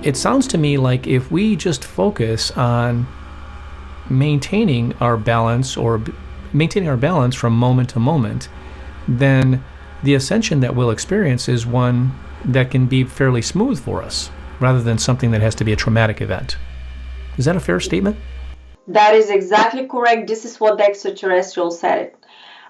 it sounds to me like if we just focus on maintaining our balance from moment to moment, then the ascension that we'll experience is one that can be fairly smooth for us, rather than something that has to be a traumatic event. Is that a fair statement? That is exactly correct. This is what the extraterrestrials said.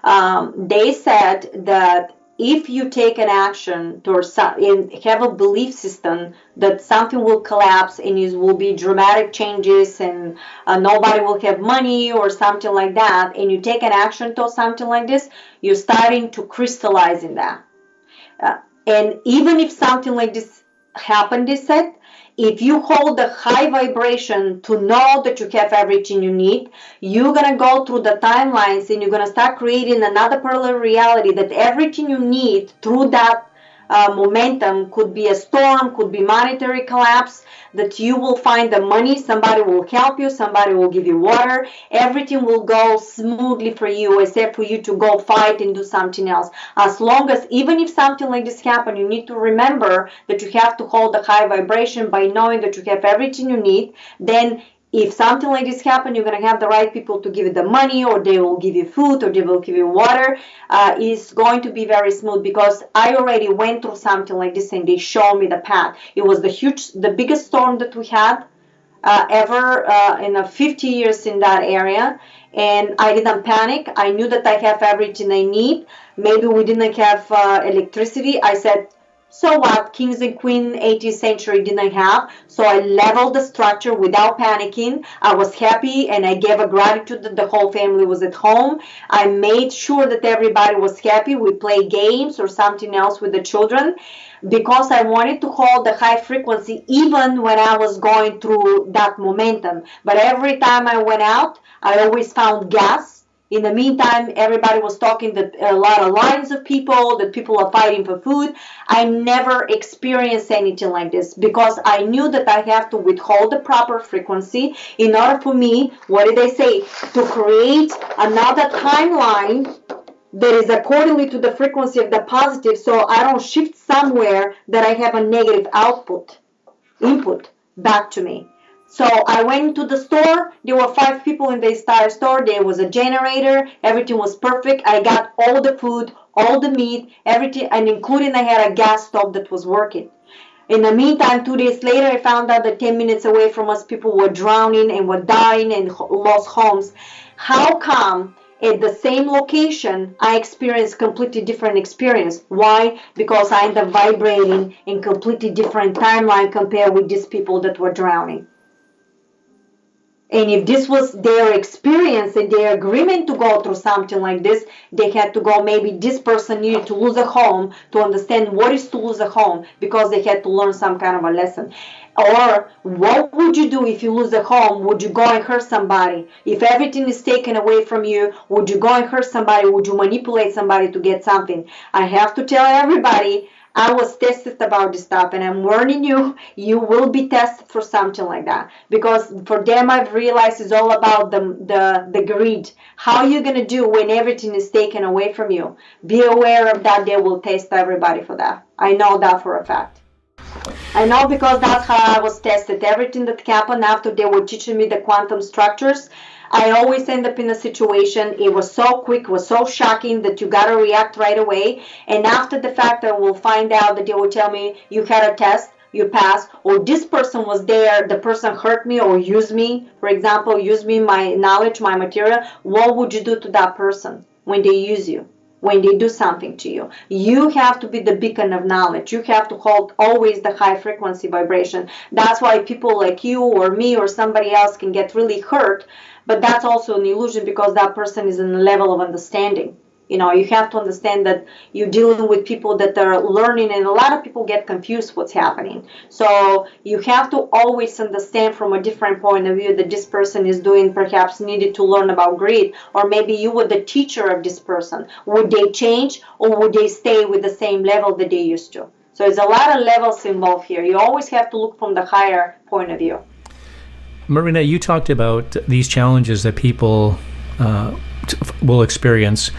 They said that if you take an action towards and have a belief system that something will collapse and it will be dramatic changes and nobody will have money or something like that, and you take an action towards something like this, you're starting to crystallize in that. And even if something like this happened, they said, if you hold a high vibration to know that you have everything you need, you're going to go through the timelines and you're going to start creating another parallel reality that everything you need through that momentum could be a storm, could be monetary collapse, that you will find the money, somebody will help you, somebody will give you water, everything will go smoothly for you except for you to go fight and do something else. As long as, even if something like this happens, you need to remember that you have to hold a high vibration by knowing that you have everything you need. Then if something like this happens, you're going to have the right people to give you the money, or they will give you food, or they will give you water. It's going to be very smooth, because I already went through something like this and they showed me the path. It was the biggest storm that we had ever in the 50 years in that area. And I didn't panic. I knew that I have everything I need. Maybe we didn't have electricity. I said, so what? Kings and queens 18th century didn't have. So I leveled the structure without panicking. I was happy, and I gave a gratitude that the whole family was at home. I made sure that everybody was happy. We played games or something else with the children, because I wanted to hold the high frequency even when I was going through that momentum. But every time I went out, I always found gas. In the meantime, everybody was talking that a lot of lines of people, that people are fighting for food. I never experienced anything like this, because I knew that I have to withhold the proper frequency in order for me, what did they say, to create another timeline that is accordingly to the frequency of the positive, so I don't shift somewhere that I have a negative input back to me. So I went to the store. There were 5 people in the entire store. There was a generator. Everything was perfect. I got all the food, all the meat, everything, and including I had a gas stove that was working. In the meantime, 2 days later, I found out that 10 minutes away from us, people were drowning and were dying and lost homes. How come at the same location I experienced completely different experience? Why? Because I ended up vibrating in completely different timeline compared with these people that were drowning. And if this was their experience and their agreement to go through something like this, they had to go, maybe this person needed to lose a home to understand what is to lose a home, because they had to learn some kind of a lesson. Or what would you do if you lose a home? Would you go and hurt somebody? If everything is taken away from you, would you go and hurt somebody? Would you manipulate somebody to get something? I have to tell everybody, I was tested about this stuff, and I'm warning you, you will be tested for something like that. Because for them, I've realized it's all about the greed. How are you going to do when everything is taken away from you? Be aware of that. They will test everybody for that. I know that for a fact. I know, because that's how I was tested. Everything that happened after they were teaching me the quantum structures, I always end up in a situation, it was so quick, was so shocking that you got to react right away. And after the fact, I will find out that they will tell me, you had a test, you passed, or this person was there, the person hurt me or used me, for example, used me, my knowledge, my material. What would you do to that person when they use you? When they do something to you? You have to be the beacon of knowledge. You have to hold always the high frequency vibration. That's why people like you or me or somebody else can get really hurt, but that's also an illusion, because that person is in a level of understanding. You know, you have to understand that you're dealing with people that are learning, and a lot of people get confused what's happening. So you have to always understand from a different point of view that this person is doing, perhaps needed to learn about greed, or maybe you were the teacher of this person. Would they change, or would they stay with the same level that they used to? So there's a lot of levels involved here. You always have to look from the higher point of view. Marina, you talked about these challenges that people will experience.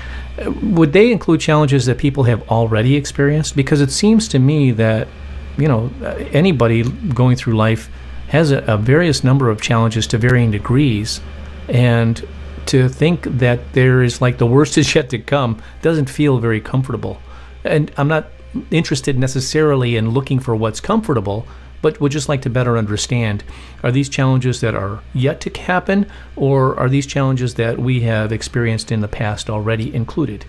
Would they include challenges that people have already experienced? Because it seems to me that anybody going through life has a various number of challenges to varying degrees, and to think that there is like the worst is yet to come doesn't feel very comfortable. And I'm not interested necessarily in looking for what's comfortable, but would just like to better understand, are these challenges that are yet to happen, or are these challenges that we have experienced in the past already included?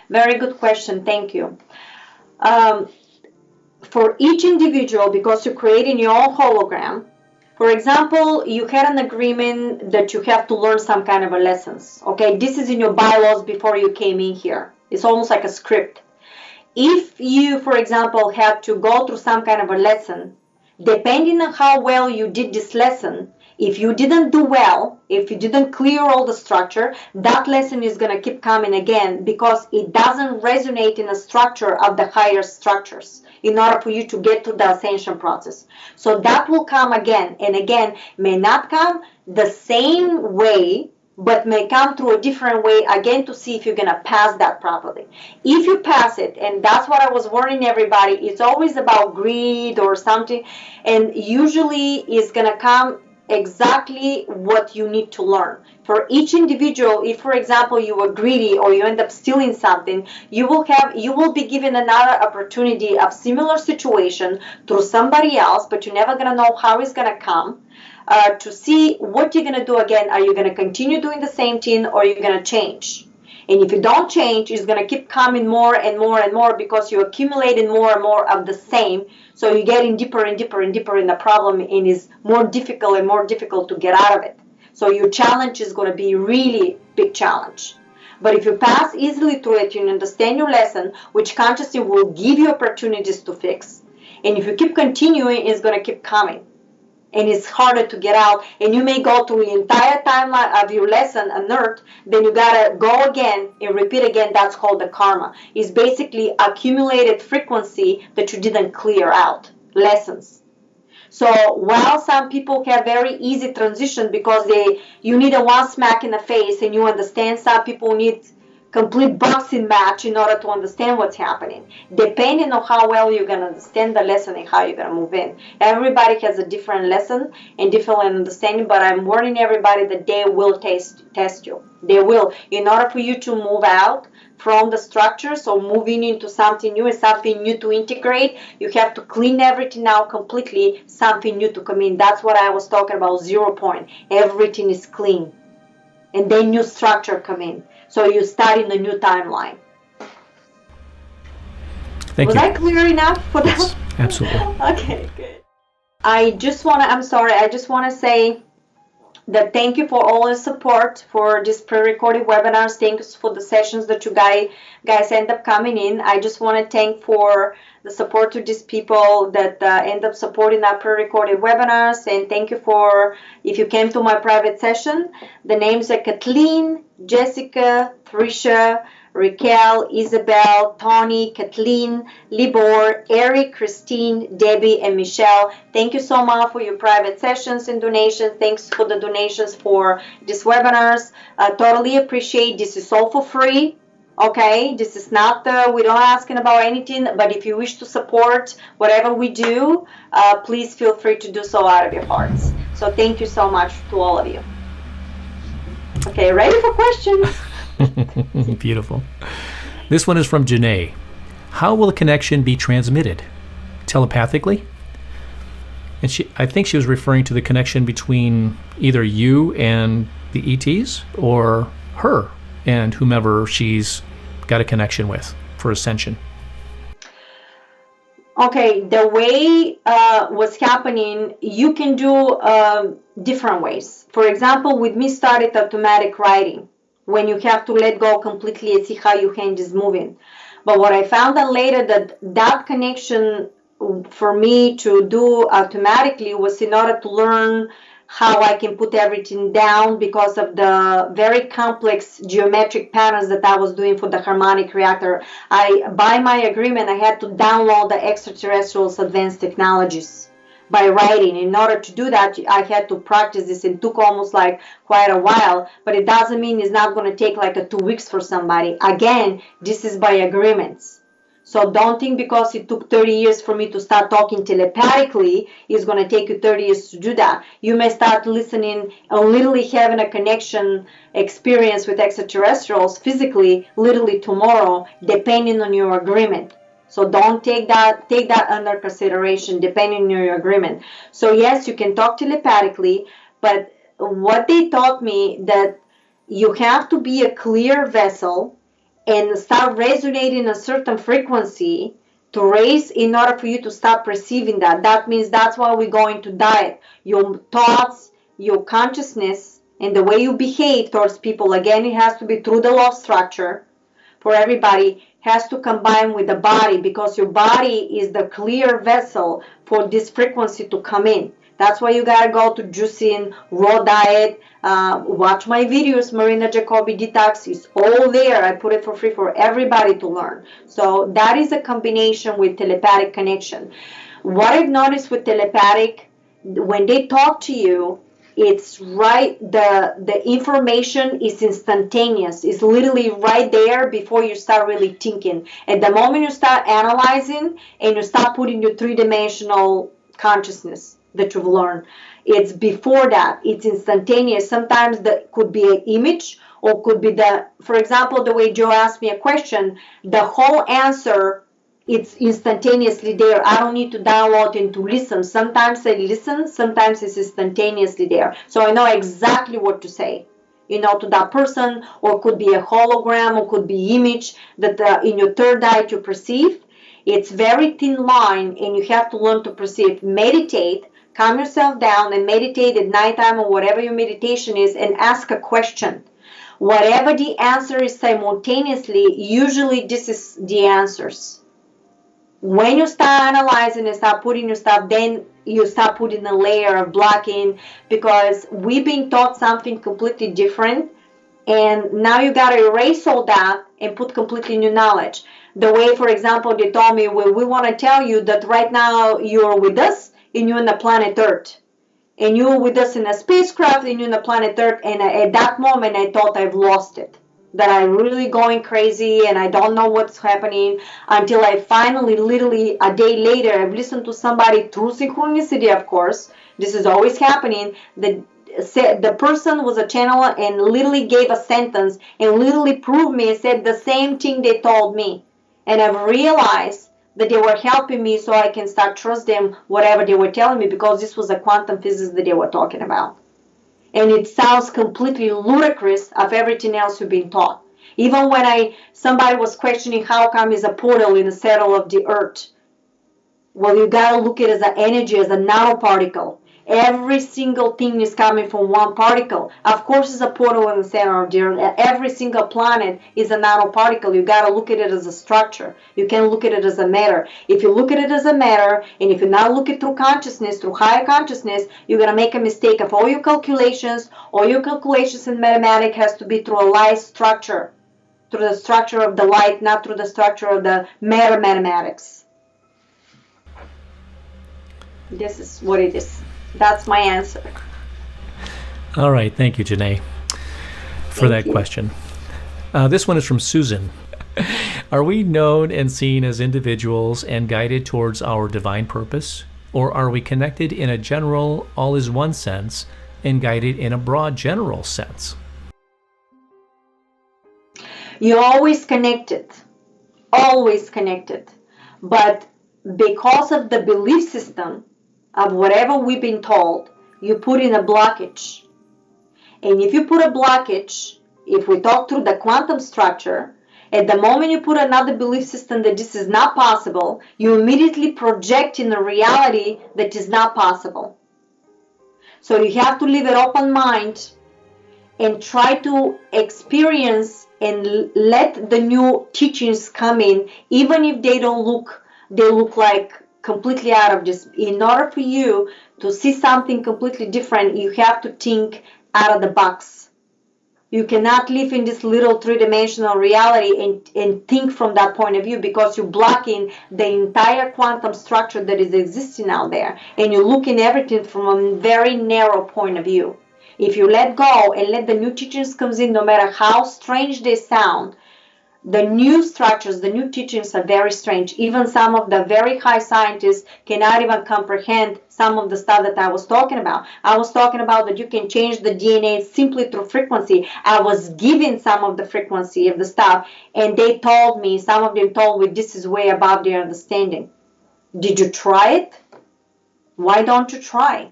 Very good question. Thank you. For each individual, because you're creating your own hologram, for example, you had an agreement that you have to learn some kind of a lessons. Okay, this is in your bylaws before you came in here. It's almost like a script. If you, for example, had to go through some kind of a lesson, depending on how well you did this lesson, if you didn't do well, if you didn't clear all the structure, that lesson is going to keep coming again because it doesn't resonate in the structure of the higher structures in order for you to get to the ascension process. So that will come again and again, may not come the same way, but may come through a different way again to see if you're going to pass that properly. If you pass it, and that's what I was warning everybody, it's always about greed or something, and usually it's going to come exactly what you need to learn. For each individual, if for example you were greedy or you end up stealing something, you will be given another opportunity of similar situation through somebody else, but you're never going to know how it's going to come. To see what you're going to do again. Are you going to continue doing the same thing, or are you going to change? And if you don't change, it's going to keep coming more and more and more because you're accumulating more and more of the same. So you're getting deeper and deeper and deeper in the problem, and it's more difficult and more difficult to get out of it. So your challenge is going to be really big challenge. But if you pass easily through it, you understand your lesson, which consciously will give you opportunities to fix. And if you keep continuing, it's going to keep coming. And it's harder to get out, and you may go through the entire timeline of your lesson unearthed, then you gotta go again and repeat again. That's called the karma. It's basically accumulated frequency that you didn't clear out, lessons. So while some people have very easy transition because you need a one smack in the face and you understand, some people need complete boxing match in order to understand what's happening, depending on how well you're going to understand the lesson and how you're going to move in. Everybody has a different lesson and different understanding, but I'm warning everybody that they will test you. They will. In order for you to move out from the structures or moving into something new and something new to integrate, you have to clean everything out completely, something new to come in. That's what I was talking about, 0 point. Everything is clean. And then new structure come in. So you start in a new timeline. Thank you. Was I clear enough for that? Yes, absolutely. Okay, good. I just want to say that thank you for all the support for this pre-recorded webinars. Thanks for the sessions that you guys end up coming in. I just want to thank for the support to these people that end up supporting our pre-recorded webinars. And thank you for, if you came to my private session, the names are Kathleen, Jessica, Trisha, Raquel, Isabel, Tony, Kathleen, Libor, Eric, Christine, Debbie, and Michelle. Thank you so much for your private sessions and donations. Thanks for the donations for these webinars. Totally appreciate. This is all for free. Okay, this is not, we're not asking about anything, but if you wish to support whatever we do, please feel free to do so out of your hearts. So thank you so much to all of you. Okay, ready for questions? Beautiful. This one is from Janae. How will a connection be transmitted? Telepathically? And I think she was referring to the connection between either you and the ETs or her and whomever she's got a connection with for Ascension. Okay, the way what's happening, you can do different ways. For example, with me started automatic writing, when you have to let go completely and see how your hand is moving. But what I found out later, that connection for me to do automatically was in order to learn how I can put everything down because of the very complex geometric patterns that I was doing for the harmonic reactor. By my agreement, I had to download the extraterrestrials advanced technologies by writing. In order to do that, I had to practice this. It took almost like quite a while, but it doesn't mean it's not going to take like 2 weeks for somebody. Again, this is by agreements. So don't think because it took 30 years for me to start talking telepathically, it's going to take you 30 years to do that. You may start listening and literally having a connection experience with extraterrestrials physically, literally tomorrow, depending on your agreement. So don't take that under consideration, depending on your agreement. So yes, you can talk telepathically, but what they taught me that you have to be a clear vessel and start resonating a certain frequency to raise in order for you to start perceiving that. That means that's why we're going to diet. Your thoughts, your consciousness, and the way you behave towards people, again, it has to be through the law of structure for everybody, has to combine with the body, because your body is the clear vessel for this frequency to come in. That's why you gotta go to juicing, raw diet, watch my videos, Marina Jacobi Detox, is all there. I put it for free for everybody to learn. So that is a combination with telepathic connection. What I've noticed with telepathic, when they talk to you, it's right, the information is instantaneous. It's literally right there before you start really thinking. At the moment you start analyzing and you start putting your three-dimensional consciousness that you've learned, it's before that. It's instantaneous. Sometimes that could be an image, or could be for example, the way Joe asked me a question, the whole answer, it's instantaneously there. I don't need to download and to listen. Sometimes I listen, sometimes it's instantaneously there. So I know exactly what to say, to that person, or could be a hologram, or could be image that in your third eye you perceive. It's very thin line, and you have to learn to perceive. Meditate, calm yourself down and meditate at nighttime or whatever your meditation is, and ask a question. Whatever the answer is simultaneously, usually this is the answers. When you start analyzing and start putting your stuff, then you start putting a layer of blocking, because we've been taught something completely different, and now you got to erase all that and put completely new knowledge. The way, for example, they told me, well, we want to tell you that right now you're with us and you're on the planet Earth, and you're with us in a spacecraft and you're on the planet Earth, and at that moment I thought I've lost it, that I'm really going crazy and I don't know what's happening, until I finally, literally a day later, I've listened to somebody through synchronicity, of course, this is always happening, that said the person was a channeler and literally gave a sentence and literally proved me and said the same thing they told me. And I've realized that they were helping me so I can start trust them whatever they were telling me, because this was a quantum physics that they were talking about. And it sounds completely ludicrous of everything else you've been taught. Even when somebody was questioning how come is a portal in the center of the earth. Well, you gotta look at it as an energy, as a nanoparticle. Every single thing is coming from one particle. Of course, it's a portal in the center of the earth. Every single planet is a nanoparticle. You gotta look at it as a structure. You can't look at it as a matter. If you look at it as a matter, and if you not look at through consciousness, through higher consciousness, you're gonna make a mistake of all your calculations. All your calculations in mathematics has to be through a light structure, through the structure of the light, not through the structure of the matter mathematics. This is what it is. That's my answer. All right. Thank you, Janae, for that question. This one is from Susan. Are we known and seen as individuals and guided towards our divine purpose? Or are we connected in a general, all is one sense and guided in a broad general sense? You're always connected. Always connected. But because of the belief system of whatever we've been told, you put in a blockage. And if you put a blockage, if we talk through the quantum structure, at the moment you put another belief system that this is not possible, you immediately project in a reality that is not possible. So you have to leave an open mind and try to experience and let the new teachings come in, even if they look like completely out of this. In order for you to see something completely different, you have to think out of the box. You cannot live in this little three-dimensional reality and think from that point of view, because you're blocking the entire quantum structure that is existing out there, and you're looking at everything from a very narrow point of view. If you let go and let the new teachings come in, no matter how strange they sound, The new structures, the new teachings are very strange. Even some of the very high scientists cannot even comprehend some of the stuff that I was talking about. I was talking about that you can change the DNA simply through frequency. I was given some of the frequency of the stuff, and they told me, some of them told me, this is way above their understanding. Did you try it? Why don't you try?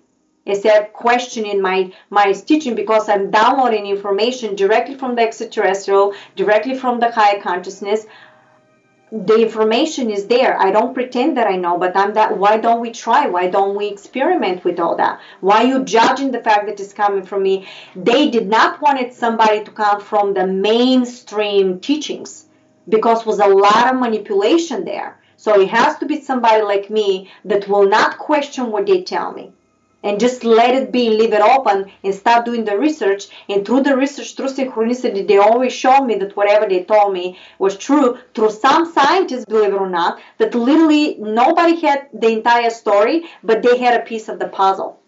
Instead of questioning my teaching, because I'm downloading information directly from the extraterrestrial, directly from the higher consciousness. The information is there. I don't pretend that I know, but I'm that. Why don't we try? Why don't we experiment with all that? Why are you judging the fact that it's coming from me? They did not want somebody to come from the mainstream teachings, because was a lot of manipulation there. So it has to be somebody like me that will not question what they tell me, and just let it be, leave it open, and start doing the research. And through the research, through synchronicity, they always show me that whatever they told me was true. Through some scientists, believe it or not, that literally nobody had the entire story, but they had a piece of the puzzle.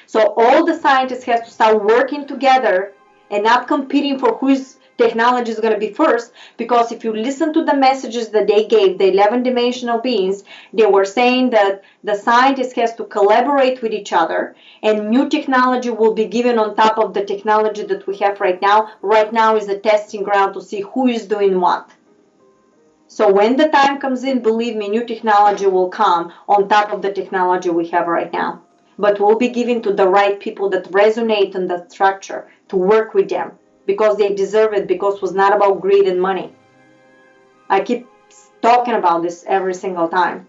So all the scientists have to start working together and not competing for whose technology is going to be first, because if you listen to the messages that they gave, the 11-dimensional beings, they were saying that the scientists has to collaborate with each other, and new technology will be given on top of the technology that we have right now. Right now is a testing ground to see who is doing what. So when the time comes in, believe me, new technology will come on top of the technology we have right now. But will be given to the right people that resonate in the structure, to work with them, because they deserve it, because it was not about greed and money. I keep talking about this every single time.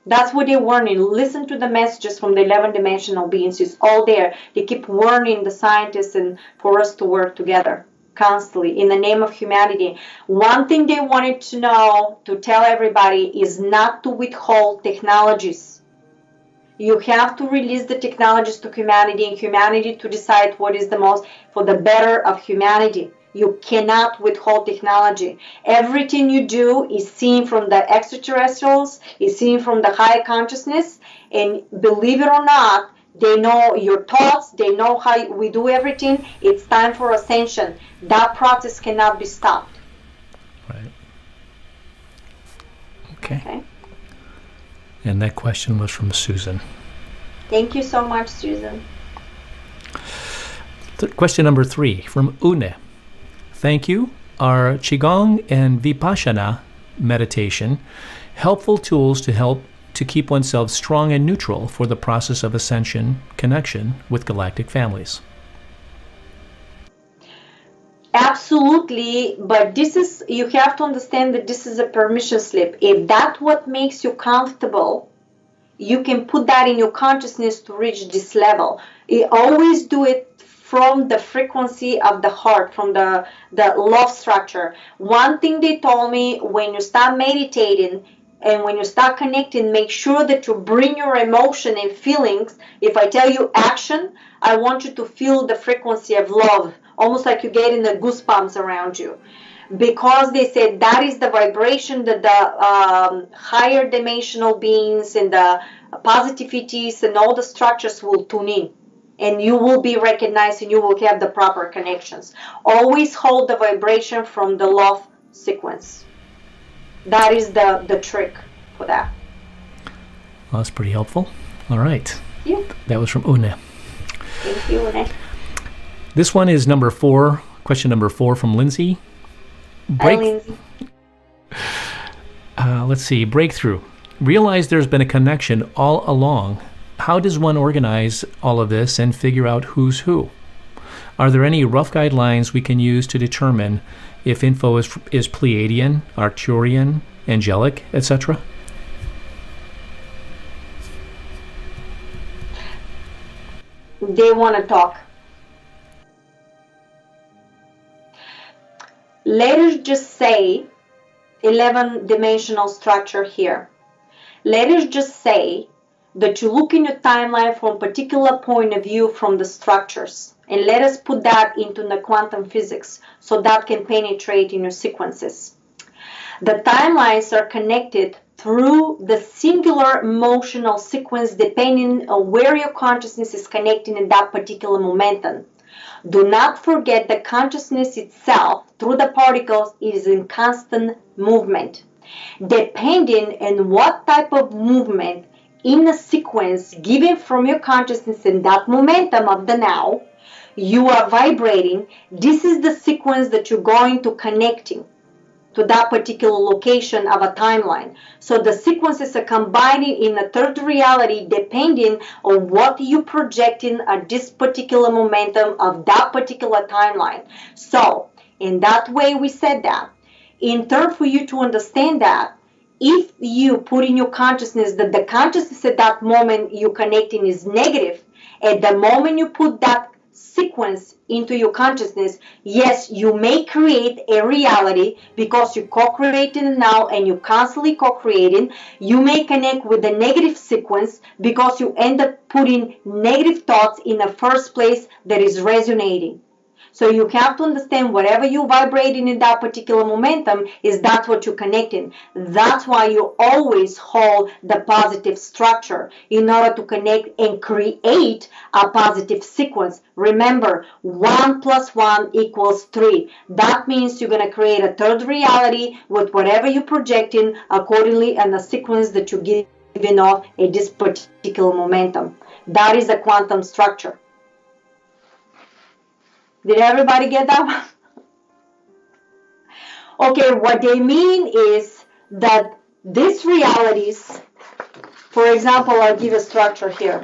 That's what they're warning. Listen to the messages from the 11-dimensional beings. It's all there. They keep warning the scientists and for us to work together constantly in the name of humanity. One thing they wanted to know, to tell everybody, is not to withhold technologies. You have to release the technologies to humanity, and humanity to decide what is the most for the better of humanity. You cannot withhold technology. Everything you do is seen from the extraterrestrials, is seen from the higher consciousness, and believe it or not, they know your thoughts, they know how we do everything. It's time for ascension. That process cannot be stopped. Right. Okay. And that question was from Susan. Thank you so much, Susan. Question number 3 from Únete. Thank you. Are Qigong and Vipassana meditation helpful tools to help to keep oneself strong and neutral for the process of ascension connection with galactic families? Absolutely, but you have to understand that this is a permission slip. If that's what makes you comfortable, you can put that in your consciousness to reach this level. You always do it from the frequency of the heart, from the love structure. One thing they told me, when you start meditating and when you start connecting, make sure that you bring your emotion and feelings. If I tell you action, I want you to feel the frequency of love, almost like you're getting the goosebumps around you. Because they said that is the vibration that the higher dimensional beings and the positivities and all the structures will tune in. And you will be recognized and you will have the proper connections. Always hold the vibration from the love sequence. That is the trick for that. Well, that's pretty helpful. All right. Yeah. That was from Únete. Thank you, Únete. This one is number 4, question number 4 from Lindsay. Hi, Lindsay. Let's see. Breakthrough. Realize there's been a connection all along. How does one organize all of this and figure out who's who? Are there any rough guidelines we can use to determine if info is Pleiadian, Arcturian, angelic, etc.? They want to talk. Let us just say 11-dimensional structure here. Let us just say that you look in your timeline from a particular point of view from the structures, and let us put that into the quantum physics so that can penetrate in your sequences. The timelines are connected through the singular emotional sequence depending on where your consciousness is connecting in that particular momentum. Do not forget the consciousness itself, through the particles, is in constant movement. Depending on what type of movement in a sequence given from your consciousness in that momentum of the now, you are vibrating. This is the sequence that you're going to connecting to that particular location of a timeline. So the sequences are combining in a third reality depending on what you projecting at this particular momentum of that particular timeline. So in that way we said that. In turn, for you to understand that, if you put in your consciousness that the consciousness at that moment you're connecting is negative, at the moment you put that sequence into your consciousness, yes, you may create a reality because you're co-creating now and you're constantly co-creating. You may connect with the negative sequence because you end up putting negative thoughts in the first place that is resonating. So you have to understand whatever you're vibrating in that particular momentum is that's what you're connecting. That's why you always hold the positive structure in order to connect and create a positive sequence. Remember, 1 + 1 = 3. That means you're going to create a third reality with whatever you're projecting accordingly and the sequence that you're giving off at this particular momentum. That is a quantum structure. Did everybody get that? Okay, what they mean is that these realities, for example, I'll give a structure here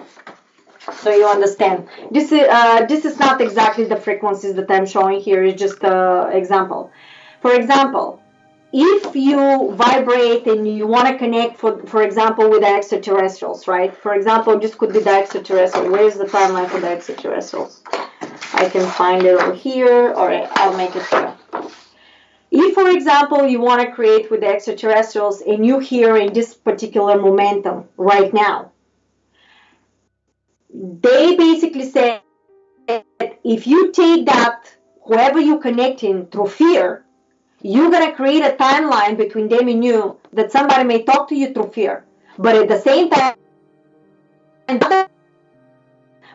so you understand. This is not exactly the frequencies that I'm showing here, it's just an example. For example, if you vibrate and you want to connect, for example, with the extraterrestrials, right? For example, this could be the extraterrestrial. Where is the timeline for the extraterrestrials? I can find it over here, or I'll make it here. If, for example, you want to create with the extraterrestrials and you're here in this particular momentum right now, they basically say if you take that, whoever you're connecting through fear, you're going to create a timeline between them and you that somebody may talk to you through fear. But at the same time,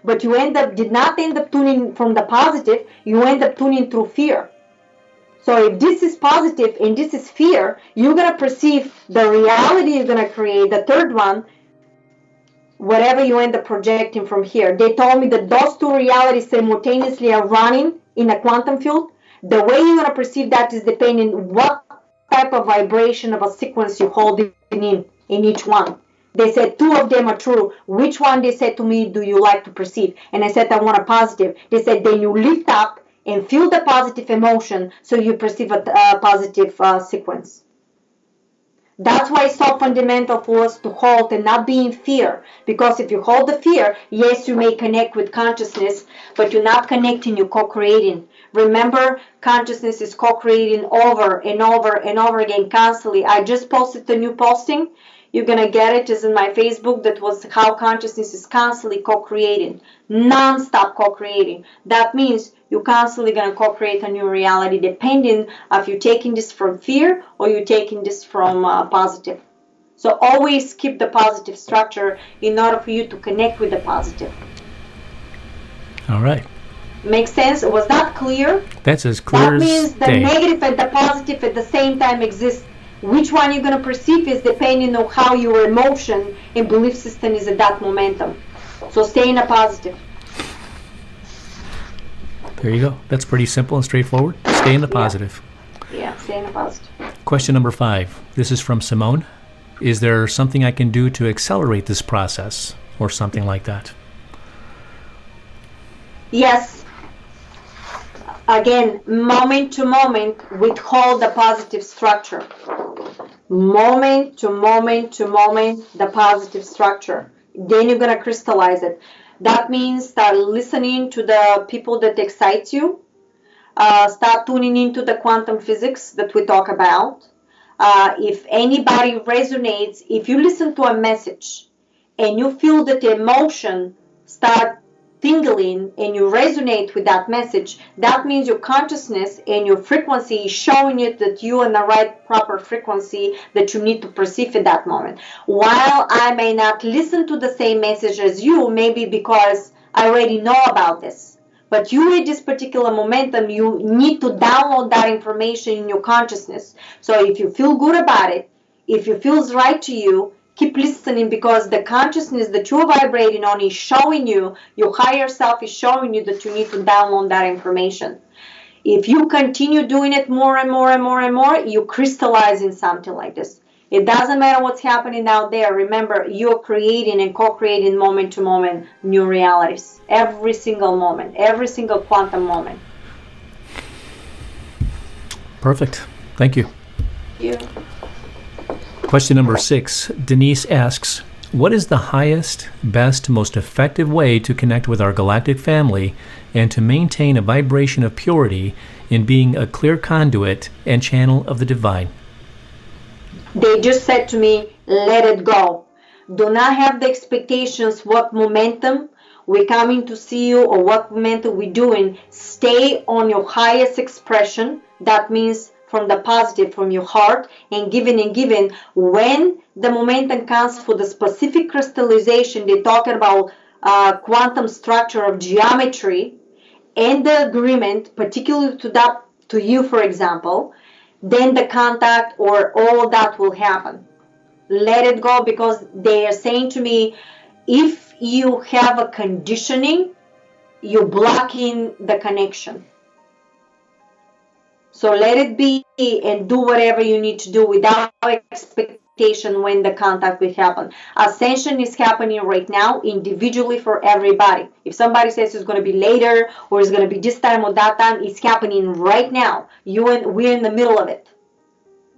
but you did not end up tuning from the positive, you end up tuning through fear. So if this is positive and this is fear, you're going to perceive the reality you're going to create, the third one, whatever you end up projecting from here. They told me that those two realities simultaneously are running in a quantum field. The way you're going to perceive that is depending on what type of vibration of a sequence you hold in each one. They said 2 of them are true. Which one, they said to me, do you like to perceive? And I said, I want a positive. They said, then you lift up and feel the positive emotion so you perceive a positive sequence. That's why it's so fundamental for us to hold and not be in fear. Because if you hold the fear, yes, you may connect with consciousness, but you're not connecting, you're co-creating. Remember, consciousness is co-creating over and over and over again constantly. I just posted a new posting. You're going to get it. It's in my Facebook. That was how consciousness is constantly co-creating. Non-stop co-creating. That means you're constantly going to co-create a new reality depending if you're taking this from fear or you're taking this from positive. So always keep the positive structure in order for you to connect with the positive. All right. Makes sense? Was that clear? That's as clear as day. That means the negative and the positive at the same time exist. Which one you're going to perceive is depending on how your emotion and belief system is at that momentum. So stay in a positive. There you go. That's pretty simple and straightforward. Stay in the positive. Yeah, stay in the positive. Question number 5. This is from Simone. Is there something I can do to accelerate this process or something like that? Yes. Again, moment to moment, withhold the positive structure. Moment to moment to moment, the positive structure. Then you're going to crystallize it. That means start listening to the people that excite you. Start tuning into the quantum physics that we talk about. If anybody resonates, if you listen to a message and you feel that the emotion start tingling and you resonate with that message, that means your consciousness and your frequency is showing you that you're in the right proper frequency that you need to perceive at that moment. While I may not listen to the same message as you, maybe because I already know about this. But you at this particular momentum, you need to download that information in your consciousness. So if you feel good about it, if it feels right to you, keep listening, because the consciousness that you're vibrating on is showing you, your higher self is showing you that you need to download that information. If you continue doing it more and more and more and more, you crystallize in something like this. It doesn't matter what's happening out there. Remember, you're creating and co-creating moment to moment new realities. Every single moment, every single quantum moment. Perfect. Thank you. You. Question number 6. Denise asks, what is the highest, best, most effective way to connect with our galactic family and to maintain a vibration of purity in being a clear conduit and channel of the divine? They just said to me, let it go. Do not have the expectations what momentum we're coming to see you or what momentum we're doing. Stay on your highest expression. That means from the positive, from your heart, and giving and giving. When the momentum comes for the specific crystallization, they're talking about quantum structure of geometry and the agreement, particularly to you, for example, then the contact or all that will happen. Let it go, because they are saying to me, if you have a conditioning, you're blocking the connection. So let it be and do whatever you need to do without expectation when the contact will happen. Ascension is happening right now individually for everybody. If somebody says it's going to be later or it's going to be this time or that time, it's happening right now. We're in the middle of it.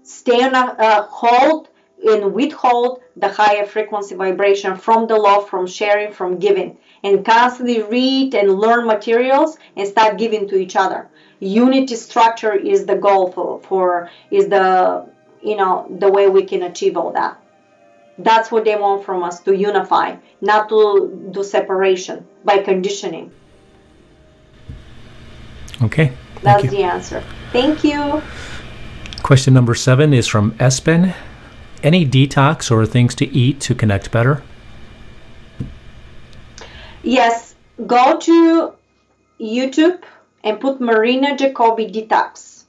Stay on a hold and withhold the higher frequency vibration from the love, from sharing, from giving, and constantly read and learn materials and start giving to each other. Unity structure is the goal is the way we can achieve all that. That's what they want from us, to unify, not to do separation by conditioning. Okay. That's the answer. Thank you. Question number 7 is from Espen. Any detox or things to eat to connect better? Yes. Go to YouTube and put Marina Jacobi detox.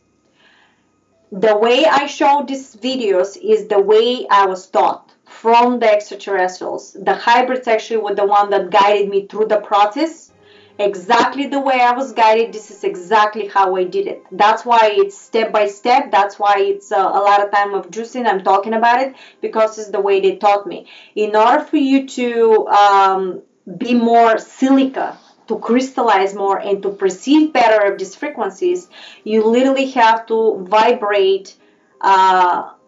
The way I show these videos is the way I was taught from the extraterrestrials. The hybrids actually were the one that guided me through the process. Exactly the way I was guided, this is exactly how I did it. That's why it's step by step. That's why it's a lot of time of juicing. I'm talking about it because it's the way they taught me. In order for you to be more silica, to crystallize more and to perceive better of these frequencies, you literally have to vibrate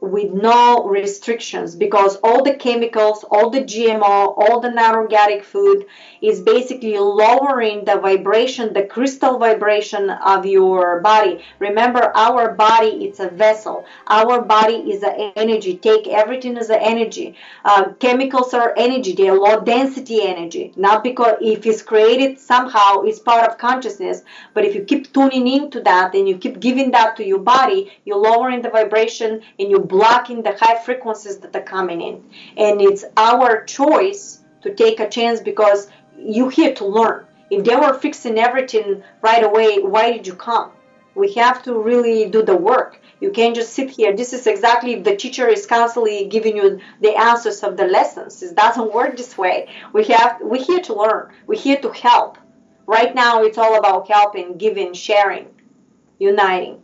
with no restrictions, because all the chemicals, all the GMO, all the non-organic food is basically lowering the vibration, the crystal vibration of your body. Remember, our body, it's a vessel. Our body is an energy. Take everything as an energy. Chemicals are energy. They are low density energy. Not because if it's created somehow, it's part of consciousness. But if you keep tuning into that and you keep giving that to your body, you're lowering the vibration and you're blocking the high frequencies that are coming in. And it's our choice to take a chance, because you're here to learn. If they were fixing everything right away, why did you come? We have to really do the work. You can't just sit here. This is exactly if the teacher is constantly giving you the answers of the lessons. It doesn't work this way. We're here to learn. We're here to help. Right now, it's all about helping, giving, sharing, uniting.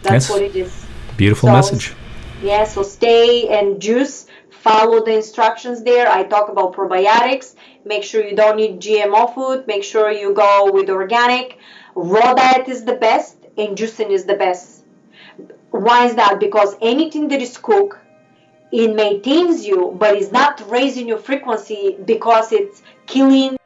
That's what it is. Beautiful message. Yeah, so stay and juice. Follow the instructions there. I talk about probiotics. Make sure you don't eat GMO food. Make sure you go with organic. Raw diet is the best, and juicing is the best. Why is that? Because anything that is cooked, it maintains you, but it's not raising your frequency, because it's killing